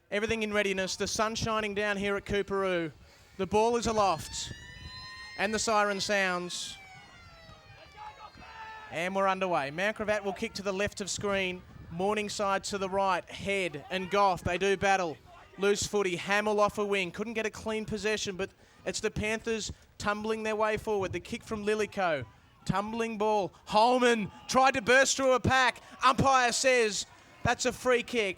Everything in readiness. The sun's shining down here at Coorparoo. The ball is aloft. And the siren sounds. And we're underway. Mount Gravatt will kick to the left of screen. Morningside to the right. Head and Goff, they do battle. Loose footy. Hamill off a wing. Couldn't get a clean possession, but it's the Panthers tumbling their way forward. The kick from Lillico. Tumbling ball. Holman tried to burst through a pack. Umpire says that's a free kick.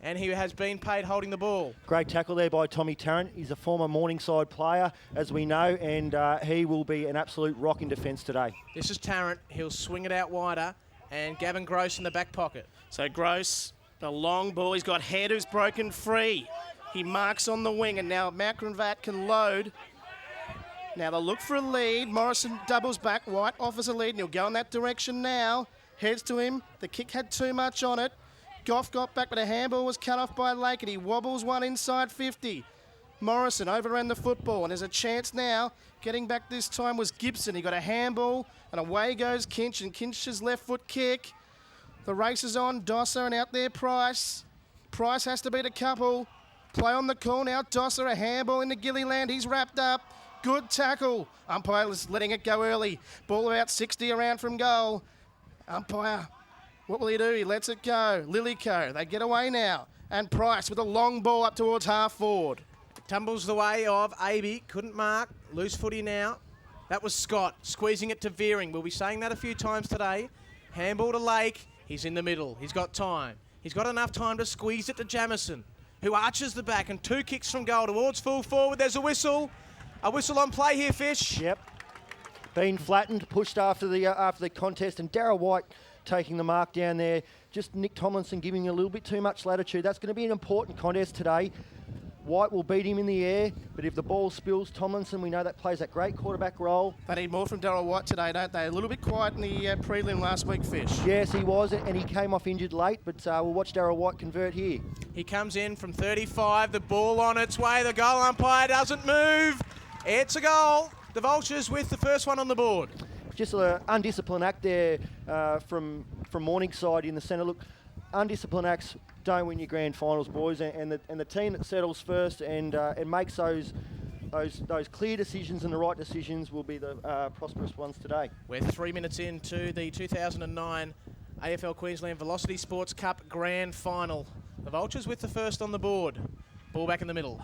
And he has been paid holding the ball. Great tackle there by Tommy Tarrant. He's a former Morningside player, as we know, and he will be an absolute rock in defence today. This is Tarrant. He'll swing it out wider, and Gavin Gross in the back pocket. So Gross, the long ball. He's got Head who's broken free. He marks on the wing, and now Mount Gravatt can load. Now they'll look for a lead. Morrison doubles back. White offers a lead, and he'll go in that direction now. Heads to him. The kick had too much on it. Goff got back, but a handball was cut off by Lake, and he wobbles one inside 50. Morrison overran the football, and there's a chance now. Getting back this time was Gibson. He got a handball, and away goes Kinch, and Kinch's left foot kick. The race is on. Dosser, and out there Price. Price has to beat a couple. Play on the call now. Dosser, a handball into Gilliland. He's wrapped up. Good tackle. Umpire is letting it go early. Ball about 60 around from goal. Umpire, what will he do? He lets it go. Lillico, they get away now. And Price with a long ball up towards half forward. Tumbles the way of Aby. Couldn't mark. Loose footy now. That was Scott squeezing it to Veering. We'll be saying that a few times today. Handball to Lake. He's in the middle. He's got time. He's got enough time to squeeze it to Jamison, who arches the back, and 2 kicks from goal towards full forward. There's a whistle. A whistle on play here, Fish. Yep. Been flattened, pushed after the contest, and Darryl White taking the mark down there. Just Nick Tomlinson giving a little bit too much latitude. That's going to be an important contest today. White will beat him in the air, but if the ball spills, Tomlinson, we know that plays that great quarterback role. They need more from Darryl White today, don't they? A little bit quiet in the prelim last week, Fish. Yes, he was, and he came off injured late, but we'll watch Darryl White convert here. He comes in from 35, the ball on its way. The goal umpire doesn't move. It's a goal. The Vultures with the first one on the board. Just an undisciplined act there from Morningside in the centre. Look, undisciplined acts don't win your grand finals, boys, and the team that settles first and makes those clear decisions and the right decisions will be the prosperous ones today. We're 3 minutes into the 2009 AFL Queensland Velocity Sports Cup Grand Final. The Vultures with the first on the board. Ball back in the middle.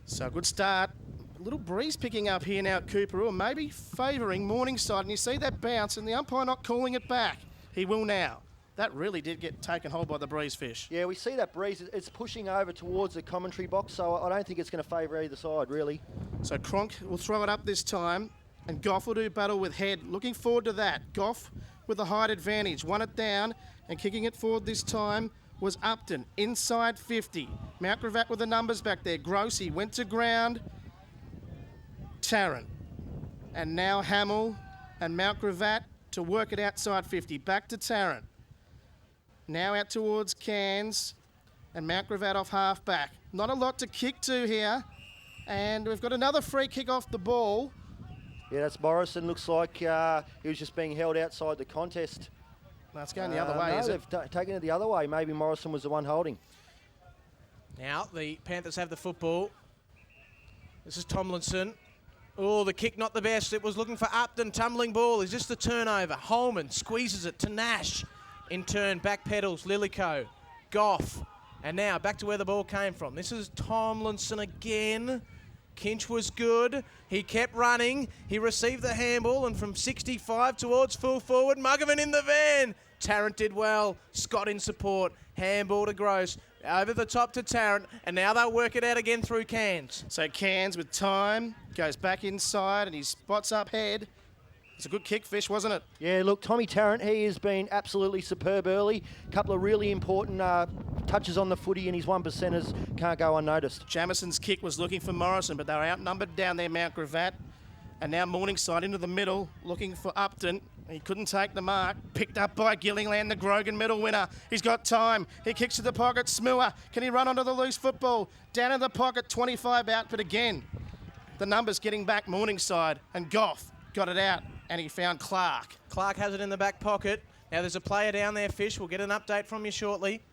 So good start. A little breeze picking up here now at Coorparoo, maybe favouring Morningside. And you see that bounce and the umpire not calling it back. He will now. That really did get taken hold by the breeze, Fish. Yeah, we see that breeze. It's pushing over towards the commentary box, so I don't think it's going to favour either side, really. So Cronk will throw it up this time, and Goff will do battle with Head. Looking forward to that. Goff with the height advantage. Won it down, and kicking it forward this time was Upton. Inside 50. Mount Gravatt with the numbers back there. Grossy went to ground. Tarrant. And now Hamill and Mount Gravatt to work it outside 50. Back to Tarrant. Now out towards Cairns and Mount Gravatt off half back. Not a lot to kick to here. And we've got another free kick off the ball. Yeah, that's Morrison. Looks like he was just being held outside the contest. That's going the other way, no, is it? they've taken it the other way. Maybe Morrison was the one holding. Now the Panthers have the football. This is Tomlinson. Oh, the kick not the best. It was looking for Upton. Tumbling ball. Is this the turnover? Holman squeezes it to Nash. In turn, back pedals, Lillico, Goff, and now back to where the ball came from. This is Tomlinson again. Kinch was good. He kept running. He received the handball, and from 65 towards full forward, Muggerman in the van. Tarrant did well. Scott in support. Handball to Gross. Over the top to Tarrant, and now they'll work it out again through Cairns. So Cairns with time, goes back inside, and he spots up Head. It's a good kick, Fish, wasn't it? Yeah, look, Tommy Tarrant, he has been absolutely superb early. A couple of really important touches on the footy, and his 1%ers can't go unnoticed. Jamison's kick was looking for Morrison, but they were outnumbered down there, Mount Gravatt. And now Morningside into the middle, looking for Upton. He couldn't take the mark. Picked up by Gilliland, the Grogan medal winner. He's got time. He kicks to the pocket. Smuer, can he run onto the loose football? Down in the pocket, 25 out, but again, the numbers getting back Morningside, and Goff got it out. And he found Clark. Clark has it in the back pocket. Now there's a player down there, Fish. We'll get an update from you shortly.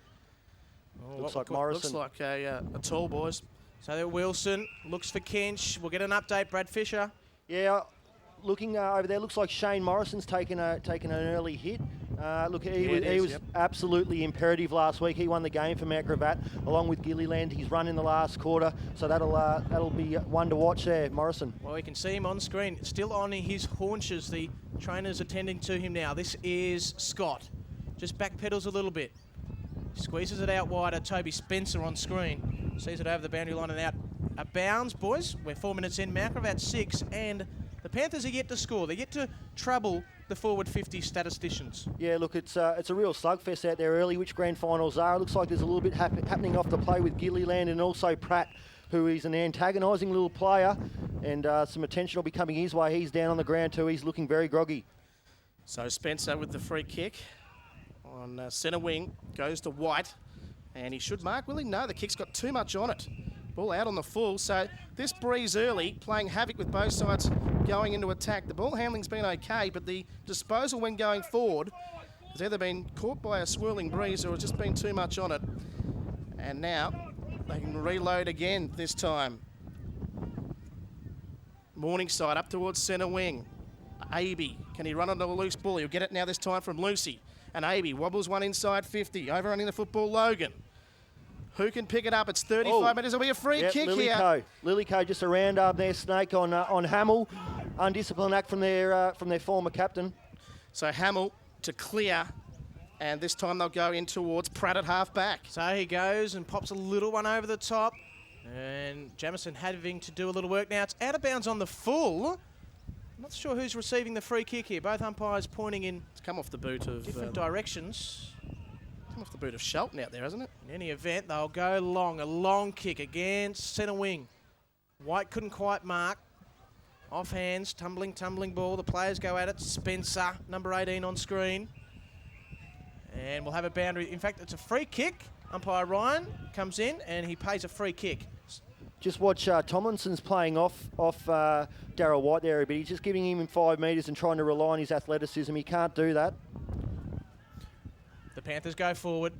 Looks like Morrison. Looks like a tall, boys. So there Wilson looks for Kinch. We'll get an update, Brad Fisher. Yeah, looking over there, looks like Shane Morrison's taken an early hit. Look, he was absolutely imperative last week. He won the game for Mount Gravatt along with Gilliland. He's run in the last quarter, so that'll be one to watch there, Morrison. Well, you can see him on screen, still on his haunches. The trainer's attending to him now. This is Scott. Just backpedals a little bit. Squeezes it out wider. Toby Spencer on screen. Sees it over the boundary line and out. A bounds, boys. We're 4 minutes in. Mount Gravatt 6, and the Panthers are yet to score. They're yet to trouble the forward 50 statisticians. Yeah, look, it's a real slugfest out there early, which grand finals are. It looks like there's a little bit happening off the play with Gilliland and also Pratt, who is an antagonising little player, and some attention will be coming his way. He's down on the ground too. He's looking very groggy. So Spencer with the free kick on centre wing, goes to White, and he should mark, will he? No, the kick's got too much on it. Ball out on the full, so this breeze early, playing havoc with both sides going into attack. The ball handling's been okay, but the disposal when going forward has either been caught by a swirling breeze or has just been too much on it. And now they can reload again this time. Morningside up towards centre wing. Aby, can he run onto a loose ball? He'll get it now this time from Lucy. And Aby wobbles one inside 50, overrunning the football, Logan. Who can pick it up? It's 35 metres. There'll be a free kick here. Lillico just a round up there, Snake on Hamill. Undisciplined act from their former captain. So Hamill to clear, and this time they'll go in towards Pratt at half back. So he goes and pops a little one over the top, and Jamison having to do a little work. Now it's out of bounds on the full. I'm not sure who's receiving the free kick here. Both umpires pointing in It's come off the boot of different directions. Come off the boot of Shelton out there, hasn't it? In any event, they'll go long. A long kick against centre wing. White couldn't quite mark. Off hands, tumbling ball. The players go at it. Spencer, number 18 on screen. And we'll have a boundary. In fact, it's a free kick. Umpire Ryan comes in and he pays a free kick. Just watch Tomlinson's playing off Darryl White there a bit. He's just giving him 5 metres and trying to rely on his athleticism. He can't do that. The Panthers go forward.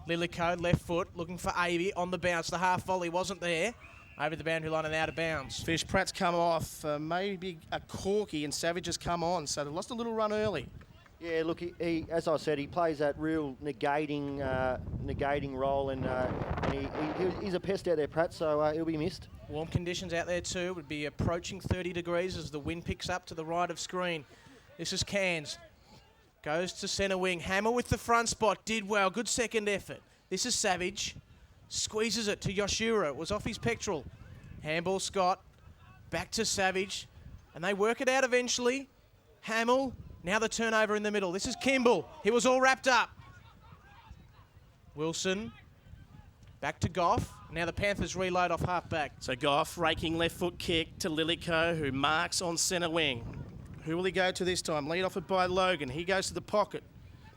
Lillico, left foot, looking for Aby on the bounce. The half volley wasn't there. Over the boundary line and out of bounds. Fish Pratt's come off, maybe a corky, and Savage has come on, so they lost a little run early. Yeah, look, he as I said, he plays that real negating role, and he's a pest out there, Pratt, so he'll be missed. Warm conditions out there too. Would be approaching 30 degrees as the wind picks up to the right of screen. This is Cairns. Goes to centre wing. Hammer with the front spot. Did well. Good second effort. This is Savage. Squeezes it to Yoshiro. It was off his pectoral. Handball Scott. Back to Savage. And they work it out eventually. Hamill. Now the turnover in the middle. This is Kimball. He was all wrapped up. Wilson. Back to Goff. Now the Panthers reload off half back. So Goff raking left foot kick to Lillico, who marks on centre wing. Who will he go to this time? Lead offered by Logan. He goes to the pocket,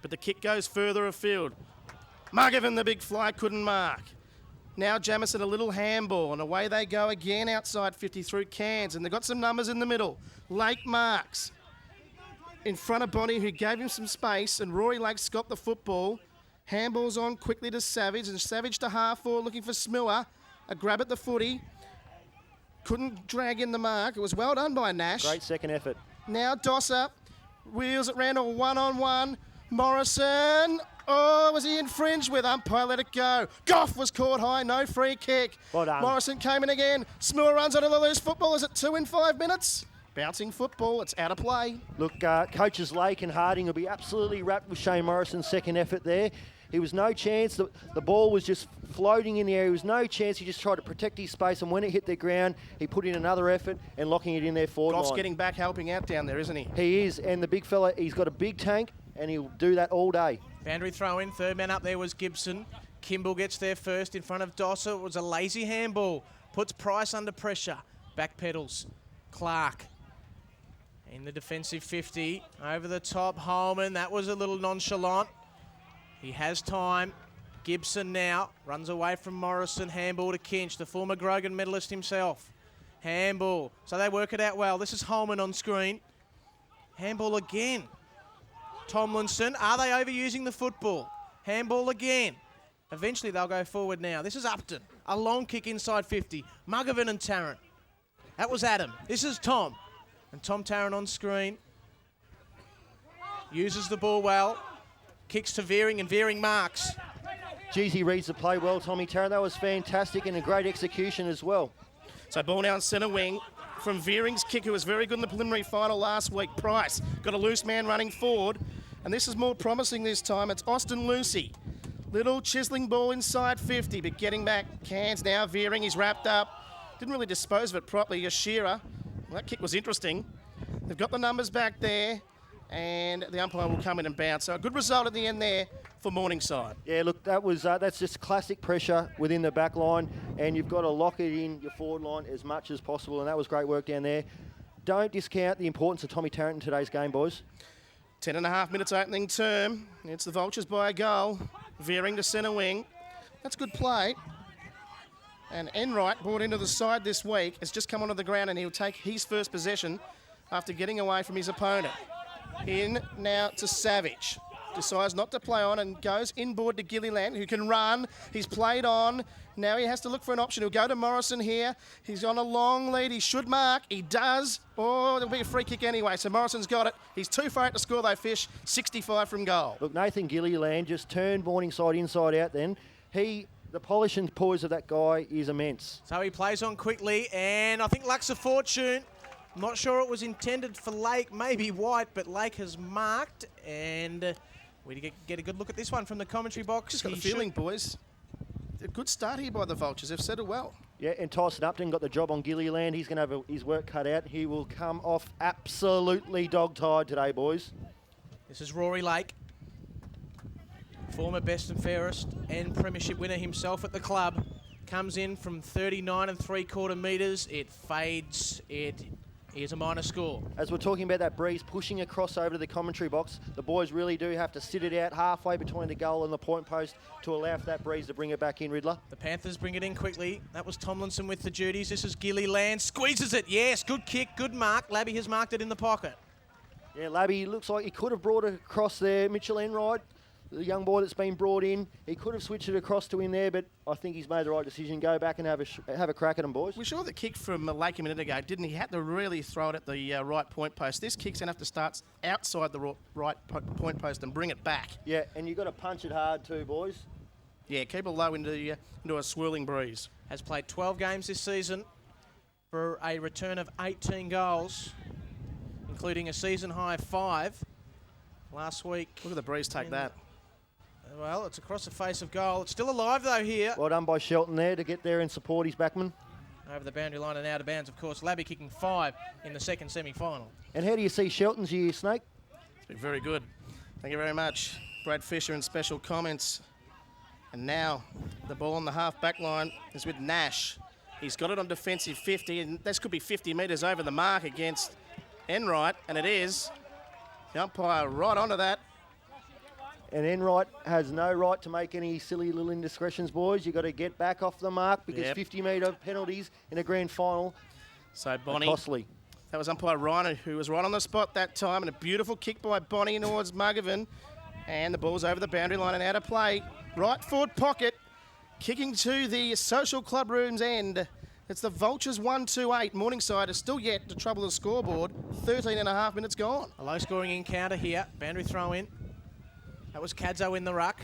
but the kick goes further afield. Muggivan, the big fly, couldn't mark. Now Jamison, a little handball, and away they go again outside 50 through Cairns, and they've got some numbers in the middle. Lake marks in front of Bonnie, who gave him some space, and Rory Lake's got the football. Handballs on quickly to Savage, and Savage to half forward looking for Smiller. A grab at the footy. Couldn't drag in the mark. It was well done by Nash. Great second effort. Now Dosser wheels at Randall, one-on-one. Morrison, oh, was he infringed with? Umpire let it go. Goff was caught high, no free kick. Well done. Morrison came in again. Smiller runs onto the loose football. Is it 2 in 5 minutes? Bouncing football, it's out of play. Look, coaches Lake and Harding will be absolutely wrapped with Shane Morrison's second effort there. He was no chance. The ball was just floating in the air. He was no chance. He just tried to protect his space, and when it hit the ground, he put in another effort and locking it in there forward line. Goff's getting back, helping out down there, isn't he? He is, and the big fella, he's got a big tank, and he'll do that all day. Boundary throw in. Third man up there was Gibson. Kimball gets there first in front of Dosser. It was a lazy handball. Puts Price under pressure. Back pedals. Clark in the defensive 50. Over the top, Holman. That was a little nonchalant. He has time. Gibson now runs away from Morrison. Handball to Kinch, the former Grogan medalist himself. Handball. So they work it out well. This is Holman on screen. Handball again. Tomlinson. Are they overusing the football? Handball again. Eventually they'll go forward now. This is Upton. A long kick inside 50. Muggervan and Tarrant. That was Adam. This is Tom. And Tom Tarrant on screen. Uses the ball well. Kicks to Veering and Veering marks. Geez, he reads the play well, Tommy Tarrant. That was fantastic and a great execution as well. So ball now in centre wing from Veering's kick, who was very good in the preliminary final last week. Price got a loose man running forward. And this is more promising this time. It's Austin Lucy. Little chiseling ball inside 50, but getting back. Cairns now veering. He's wrapped up. Didn't really dispose of it properly. Yashira. Well, that kick was interesting. They've got the numbers back there, and the umpire will come in and bounce. So a good result at the end there for Morningside. Yeah, look, that's just classic pressure within the back line, and you've got to lock it in your forward line as much as possible, and that was great work down there. Don't discount the importance of Tommy Tarrant in today's game, boys. 10.5 minutes opening term. It's the Vultures by a goal. Veering to centre wing. That's good play. And Enright, brought into the side this week, has just come onto the ground and he'll take his first possession after getting away from his opponent. In now to Savage. Decides not to play on and goes inboard to Gilliland, who can run. He's played on. Now he has to look for an option. He'll go to Morrison here. He's on a long lead. He should mark. He does. Oh, there'll be a free kick anyway. So Morrison's got it. He's 2 for 8 to score, though, Fish. 65 from goal. Look, Nathan Gilliland just turned Morningside inside out then. The polish and poise of that guy is immense. So he plays on quickly, and I think Luck's a fortune. I'm not sure it was intended for Lake, maybe White, but Lake has marked, and we get a good look at this one from the commentary box. Just got the feeling, boys. A good start here by the Vultures. They've settled well. Yeah, and Tyson Upton got the job on Gilliland. He's going to have his work cut out. He will come off absolutely dog-tired today, boys. This is Rory Lake, former best and fairest and premiership winner himself at the club. Comes in from 39 3/4 metres. It fades. It is a minor score. As we're talking about that breeze pushing across over to the commentary box, the boys really do have to sit it out halfway between the goal and the point post to allow for that breeze to bring it back in, Riddler. The Panthers bring it in quickly. That was Tomlinson with the duties. This is Gilliland. Squeezes it. Yes, good kick, good mark. Labby has marked it in the pocket. Yeah, Labby looks like he could have brought it across there. Mitchell Enright, the young boy that's been brought in, he could have switched it across to him there, but I think he's made the right decision. Go back and have a crack at him, boys. We saw the kick from Lake a minute ago, didn't he? He had to really throw it at the right point post. This kick's going to have to start outside the right point post and bring it back. Yeah, and you've got to punch it hard too, boys. Yeah, keep it low into a swirling breeze. Has played 12 games this season for a return of 18 goals, including a season high of 5 last week. Look at the breeze take that. Well, it's across the face of goal. It's still alive, though, here. Well done by Shelton there to get there and support his backman. Over the boundary line and out of bounds, of course. Labby kicking 5 in the second semi-final. And how do you see Shelton's year, Snake? It's been very good. Thank you very much. Brad Fisher in special comments. And now the ball on the half-back line is with Nash. He's got it on defensive 50, and this could be 50 metres over the mark against Enright, and it is. The umpire right onto that. And Enright has no right to make any silly little indiscretions, boys. You've got to get back off the mark because 50-metre penalties in a grand final so Bonnie, are costly. That was umpire Ryan, who was right on the spot that time, and a beautiful kick by Bonnie towards Muggervan. And the ball's over the boundary line and out of play. Right forward pocket, kicking to the social club room's end. It's the Vultures 1-2-8. Morningside is still yet to trouble the scoreboard. 13.5 minutes gone. A low-scoring encounter here. Boundary throw in. That was Cadzo in the ruck.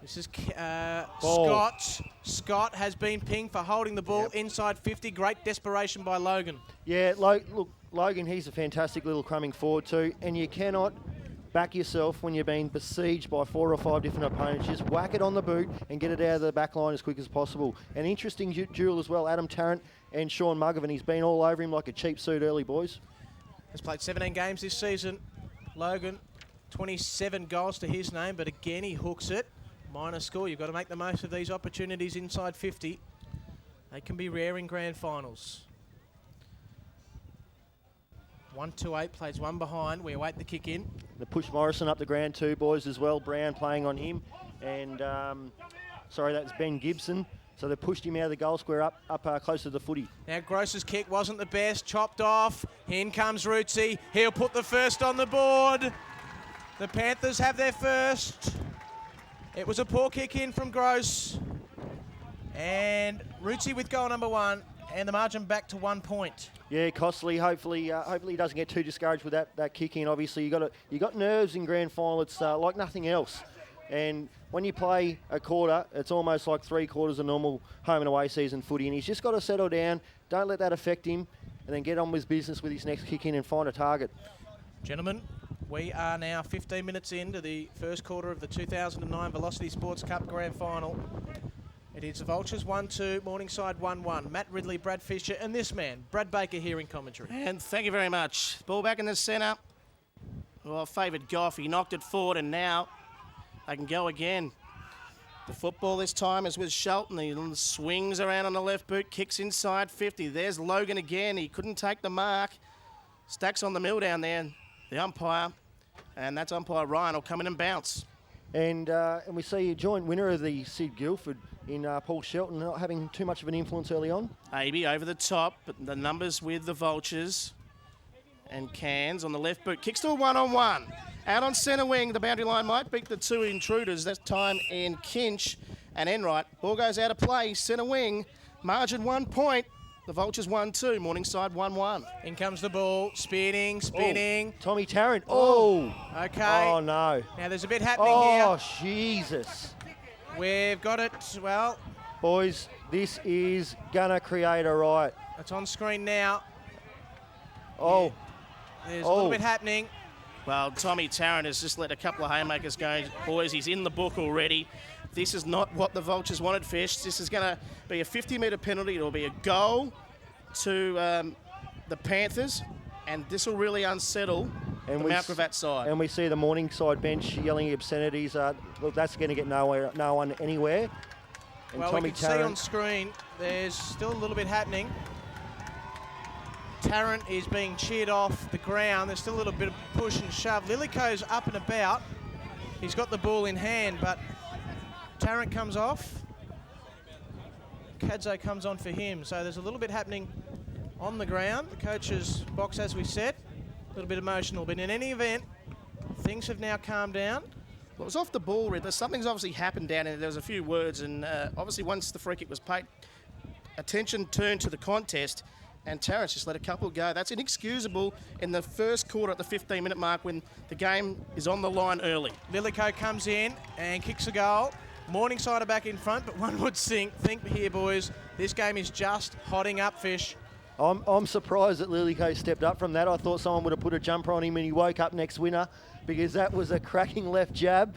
This is Scott. Scott has been pinged for holding the ball inside 50. Great desperation by Logan. Yeah, look, Logan, he's a fantastic little crumbing forward too. And you cannot back yourself when you're being besieged by 4 or 5 different opponents. Just whack it on the boot and get it out of the back line as quick as possible. An interesting duel as well. Adam Tarrant and Sean Muggervan. He's been all over him like a cheap suit early, boys. Has played 17 games this season. Logan, 27 goals to his name, but again he hooks it. Minor score. You've got to make the most of these opportunities inside 50. They can be rare in grand finals. 1-2-8 plays one behind. We await the kick in. They push Morrison up the ground too, boys, as well. Brown playing on him. And, sorry, that's Ben Gibson. So they pushed him out of the goal square up close to the footy. Now Gross's kick wasn't the best. Chopped off. In comes Rootsy. He'll put the first on the board. The Panthers have their first. It was a poor kick in from Gross. And Rootsy with goal number 1, and the margin back to 1 point. Yeah, costly. Hopefully he doesn't get too discouraged with that kick in. Obviously, you got nerves in grand final. It's like nothing else. And when you play a quarter, it's almost like 3 quarters of normal home and away season footy. And he's just got to settle down. Don't let that affect him, and then get on with his business with his next kick in and find a target. Gentlemen, we are now 15 minutes into the first quarter of the 2009 Velocity Sports Cup Grand Final. It is the Vultures 1-2, Morningside 1-1. Matt Ridley, Brad Fisher, and this man, Brad Baker, here in commentary. And thank you very much. Ball back in the centre. Well, favoured Goff. He knocked it forward, and now they can go again. The football this time is with Shelton. He swings around on the left boot, kicks inside 50. There's Logan again. He couldn't take the mark. Stacks on the mill down there, the umpire. And that's umpire Ryan will come in and bounce. And we see a joint winner of the Sid Guildford in Paul Shelton not having too much of an influence early on. Aby over the top, but the numbers with the Vultures. And Cairns on the left boot. Kicks to a 1-on-1. Out on centre wing, the boundary line might beat the 2 intruders. That time in Kinch and Enright. Ball goes out of play, centre wing. Margin 1 point. The Vultures 1-2, Morningside 1-1. In comes the ball, spinning. Oh, Tommy Tarrant. Oh. Okay. Oh, no. Now there's a bit happening here. Oh, Jesus. We've got it, well. Boys, this is going to create a riot. It's on screen now. Oh. There's a little bit happening. Well, Tommy Tarrant has just let a couple of haymakers go. Boys, he's in the book already. This is not what the Vultures wanted, Fish. This is going to be a 50-metre penalty. It'll be a goal to the Panthers, and this will really unsettle the Mount Gravatt side. And we see the Morningside bench yelling obscenities. Look, that's going to get no one anywhere. And well, Tommy we can see on screen there's still a little bit happening. Tarrant is being cheered off the ground. There's still a little bit of push and shove. Lillico's up and about. He's got the ball in hand, but Tarrant comes off. Kadzo comes on for him. So there's a little bit happening on the ground. The coach's box, as we said, a little bit emotional. But in any event, things have now calmed down. Well, it was off the ball, Riddler. Something's obviously happened down there. There was a few words, and obviously once the free kick was paid, attention turned to the contest, and Tarrant just let a couple go. That's inexcusable in the first quarter at the 15-minute mark when the game is on the line early. Lillico comes in and kicks a goal. Morningside are back in front, but one would think here, boys, this game is just hotting up, Fish. I'm surprised that Lillico stepped up from that. I thought someone would have put a jumper on him and he woke up next winner, because that was a cracking left jab.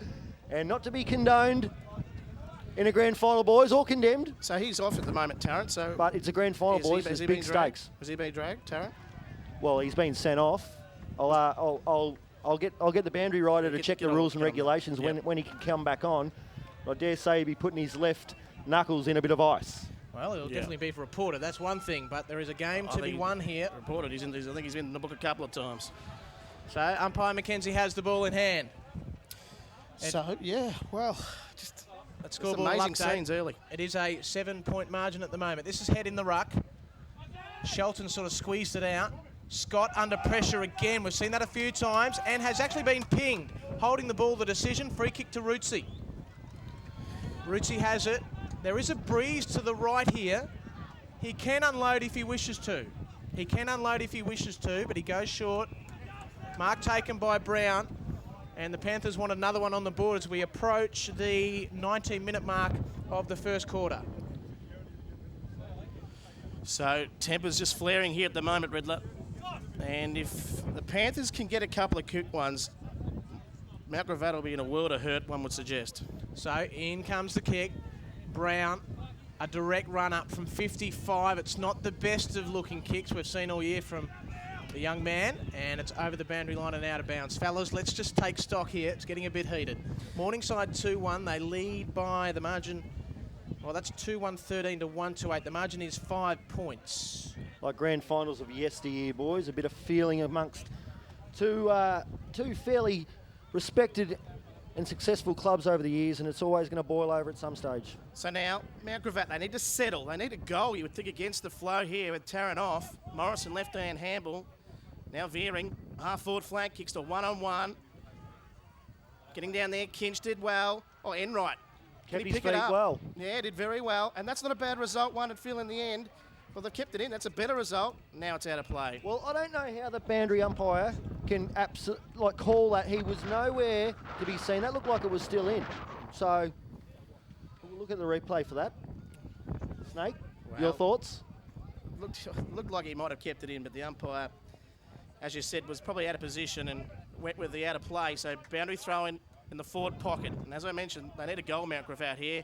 And not to be condoned in a grand final, boys, or condemned. So he's off at the moment, Tarrant. So, but it's a grand final, boys. There's big stakes. Has he been dragged, Tarrant? Well, he's been sent off. I'll get the boundary rider to check the rules and regulations when he can come back on. I dare say he'll be putting his left knuckles in a bit of ice. Well, it'll definitely be for reporter. That's one thing, but there is a game to be won here. Reported. I think he's been in the book a couple of times. So umpire McKenzie has the ball in hand. So yeah, well, just Let's scoreboard amazing scenes early. It is a 7-point margin at the moment. This is head in the ruck. Shelton sort of squeezed it out. Scott under pressure again. We've seen that a few times and has actually been pinged. Holding the ball, the decision. Free kick to Rootsy. Rootsy has it. There is a breeze to the right here. He can unload if he wishes to. But he goes short. Mark taken by Brown. And the Panthers want another one on the board as we approach the 19-minute mark of the first quarter. So temper's just flaring here at the moment, Riddler. And if the Panthers can get a couple of quick ones, Mount Gravatt will be in a world of hurt, one would suggest. So in comes the kick. Brown, a direct run up from 55. It's not the best of looking kicks we've seen all year from the young man, and it's over the boundary line and out of bounds. Fellas, let's just take stock here. It's getting a bit heated. Morningside 2-1. They lead by the margin. Well, that's 2-1-13 to 1-8. The margin is 5 points. Like grand finals of yesteryear, boys. A bit of feeling amongst two fairly respected and successful clubs over the years, and it's always going to boil over at some stage. So now, Mount Gravatt, they need to settle. They need a goal, you would think, against the flow here with Tarrant off. Morrison left-hand handball. Now veering, half-forward flank, kicks to 1-on-1. Getting down there, Kinch did well. Oh, Enright. Kept Can he his pick feet it up? well. Yeah, did very well. And that's not a bad result, one at feel in the end. Well, they've kept it in. That's a better result. Now it's out of play. Well, I don't know how the boundary umpire can call that. He was nowhere to be seen. That looked like it was still in. So we'll look at the replay for that. Snake, your thoughts? Looked like he might have kept it in, but the umpire, as you said, was probably out of position and went with the out of play. So boundary throw in the forward pocket. And as I mentioned, they need a goal, Mount Gravatt here.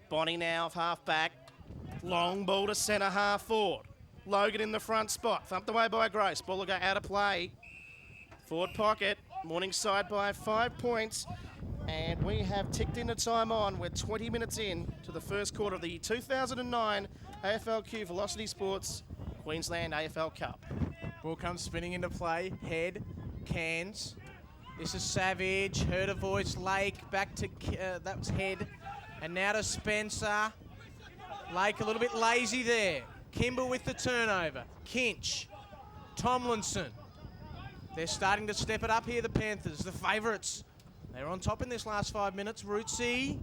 Bonnie now half back. Long ball to centre half forward. Logan in the front spot. Thumped away by Grace. Ball will go out of play. Forward pocket. Morningside by 5 points. And we have ticked into time on. We're 20 minutes in to the first quarter of the 2009 AFLQ Velocity Sports Queensland AFL Cup. Ball comes spinning into play. Head, Cairns. This is Savage. Heard a voice. Lake. Back to, that was Head. And now to Spencer. Lake a little bit lazy there. Kimber with the turnover. Kinch. Tomlinson. They're starting to step it up here, the Panthers, the favourites. They're on top in this last 5 minutes. Rootsy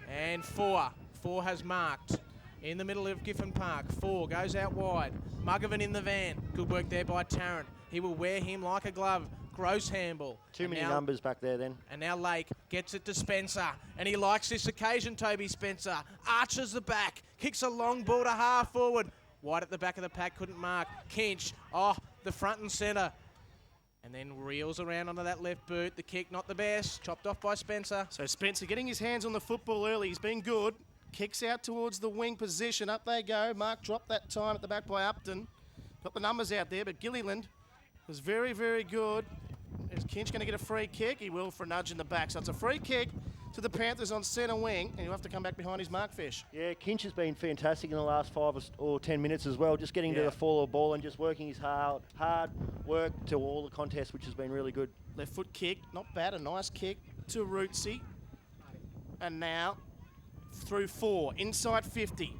and 4. 4 has marked in the middle of Giffen Park. 4 goes out wide. Mugovan in the van. Good work there by Tarrant. He will wear him like a glove. Gross handball. Too many numbers back there then. And now Lake gets it to Spencer. And he likes this occasion, Toby Spencer. Arches the back. Kicks a long ball to half forward. Wide at the back of the pack, couldn't mark. Kinch, the front and centre. And then reels around onto that left boot. The kick, not the best. Chopped off by Spencer. So Spencer getting his hands on the football early. He's been good. Kicks out towards the wing position. Up they go. Mark dropped that time at the back by Upton. Got the numbers out there, but Gilliland was very, very good. Is Kinch going to get a free kick? He will for a nudge in the back. So it's a free kick to the Panthers on centre wing, and he'll have to come back behind his markfish. Yeah, Kinch has been fantastic in the last 5 or 10 minutes as well, just getting to the fall of the ball and just working his hard work to all the contests, which has been really good. Left foot kick, not bad, a nice kick to Rootsy. And now through 4, inside 50,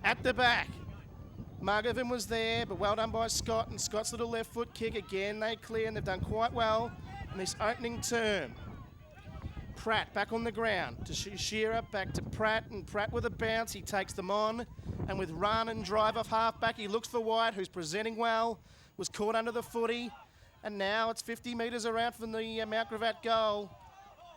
at the back. Mugovan was there, but well done by Scott, and Scott's little left foot kick again. They clear, and they've done quite well in this opening term. Pratt back on the ground to Shearer, back to Pratt, and Pratt with a bounce. He takes them on, and with run and drive off half-back, he looks for White, who's presenting well, was caught under the footy, and now it's 50 metres around from the Mount Gravatt goal.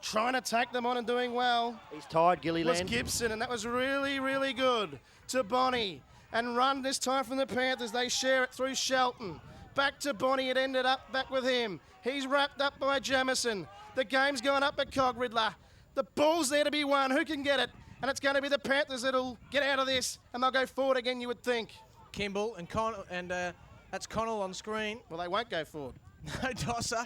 Trying to take them on and doing well. He's tired, Gilliland. Was Gibson, and that was really, really good to Bonnie. And run this time from the Panthers. They share it through Shelton. Back to Bonnie. It ended up back with him. He's wrapped up by Jamison. The game's going up at Cog Riddler. The ball's there to be won. Who can get it? And it's going to be the Panthers that'll get out of this, and they'll go forward again, you would think. Kimball and that's Connell on screen. Well, they won't go forward. No tosser.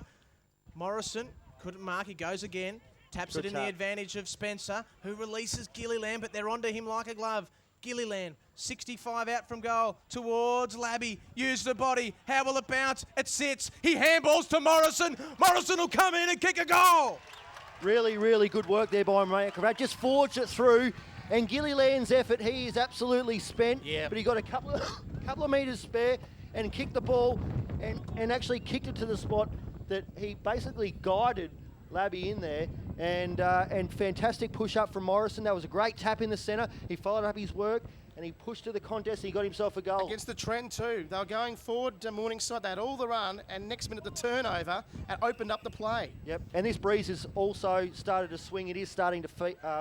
Morrison couldn't mark. He goes again. Taps Good it in tap. the advantage of Spencer, who releases Gilliland, but they're onto him like a glove. Gilliland, 65 out from goal, towards Labby, use the body, how will it bounce? It sits, he handballs to Morrison, Morrison will come in and kick a goal! Really, really good work there by Mount Gravatt, just forged it through, and Gilliland's effort, he is absolutely spent, but he got a couple of metres spare and kicked the ball and actually kicked it to the spot that he basically guided Labby in there, and fantastic push up from Morrison. That was a great tap in the centre. He followed up his work and he pushed to the contest. And he got himself a goal. Against the trend too. They were going forward to Morningside. They had all the run, and next minute the turnover and opened up the play. Yep. And this breeze has also started to swing. It is starting to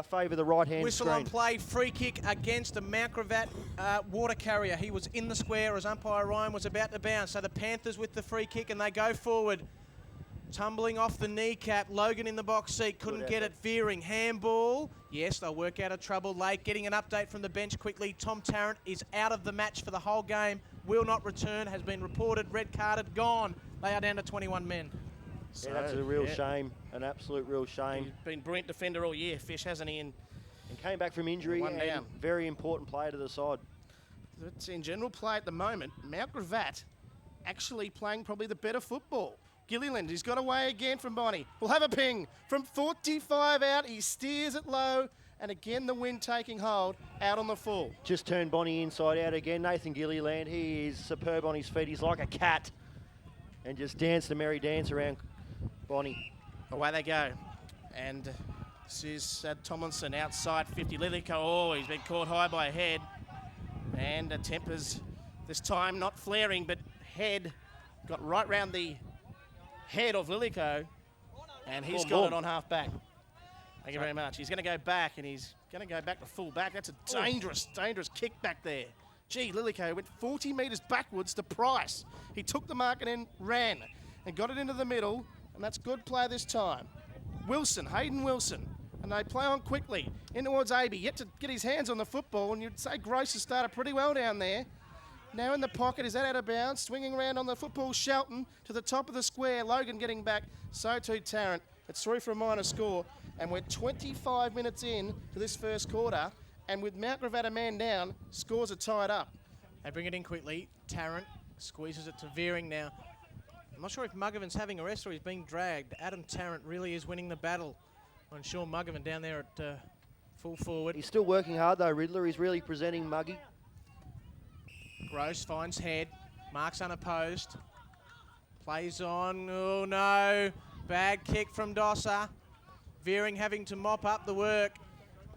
favour the right-hand Whistle screen. on play, free kick against a Mount Gravatt water carrier. He was in the square as umpire Ryan was about to bounce. So the Panthers with the free kick, and they go forward. Tumbling off the kneecap, Logan in the box seat, couldn't get it, veering, handball. Yes, they'll work out of trouble late. Getting an update from the bench quickly. Tom Tarrant is out of the match for the whole game, will not return, has been reported, red carded, gone. They are down to 21 men. Yeah, that's a real shame, an absolute real shame. He's been brilliant defender all year, Fish, hasn't he? And came back from injury, one down. Very important player to the side. It's in general play at the moment. Mount Gravatt actually playing probably the better football. Gilliland, he's got away again from Bonnie. We'll have a ping from 45 out. He steers it low, and again the wind taking hold out on the full. Just turned Bonnie inside out again. Nathan Gilliland, he is superb on his feet. He's like a cat, and just danced a merry dance around Bonnie. Away they go. And this is Tomlinson outside 50. Lillico, oh, he's been caught high by head. And Tempers this time not flaring, but head got right round the head of Lillico. And he's got it on half back. Thank you very much. He's going to go back, and he's going to go back to full back. That's a dangerous, dangerous kick back there. Gee, Lillico went 40 metres backwards to Price. He took the mark and then ran and got it into the middle, and that's good play this time. Wilson, Hayden Wilson, and they play on quickly in towards Aby. Yet to get his hands on the football, and you'd say Gross has started pretty well down there. Now in the pocket, is that out of bounds? Swinging around on the football, Shelton to the top of the square. Logan getting back, so too Tarrant. It's through for a minor score, and we're 25 minutes in to this first quarter, and with Mount Gravatt a man down, scores are tied up. They bring it in quickly. Tarrant squeezes it to Veering now. I'm not sure if Muggavan's having a rest or he's being dragged. Adam Tarrant really is winning the battle on Sean Muggavan down there at full forward. He's still working hard though, Riddler. He's really presenting Muggy. Gross finds head, marks unopposed, plays on, oh no, bad kick from Dosser. Veering having to mop up the work,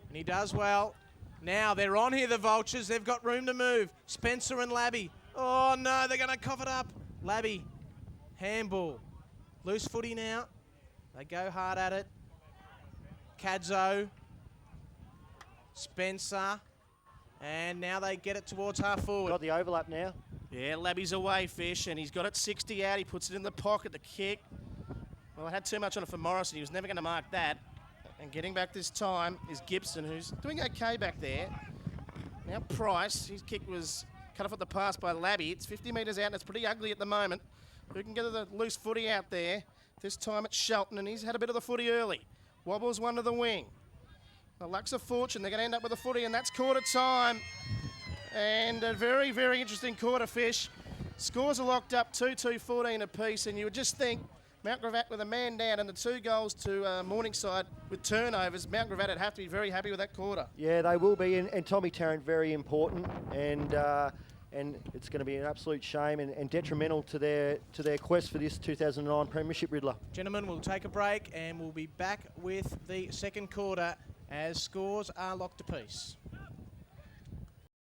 and he does well. Now they're on here, the Vultures, they've got room to move. Spencer and Labby, oh no, they're going to cough it up. Labby, handball, loose footy now, they go hard at it. Cadzo, Spencer, and now they get it towards half forward. Got the overlap now. Yeah, Labby's away, Fish, and he's got it 60 out. He puts it in the pocket, the kick. Well, it had too much on it for Morrison. He was never going to mark that. And getting back this time is Gibson, who's doing okay back there. Now Price, his kick was cut off at the pass by Labby. It's 50 metres out, and it's pretty ugly at the moment. Who can get the loose footy out there? This time it's Shelton, and he's had a bit of the footy early. Wobbles one to the wing. The luck's of fortune. They're going to end up with a footy, and that's quarter time. And a very, very interesting quarter, Fish. Scores are locked up 2-2-14 apiece, and you would just think Mount Gravatt with a man down and the 2 goals to Morningside with turnovers. Mount Gravatt would have to be very happy with that quarter. Yeah, they will be, and Tommy Tarrant very important, and it's going to be an absolute shame and detrimental to their quest for this 2009 Premiership, Riddler. Gentlemen, we'll take a break and we'll be back with the second quarter as scores are locked apiece.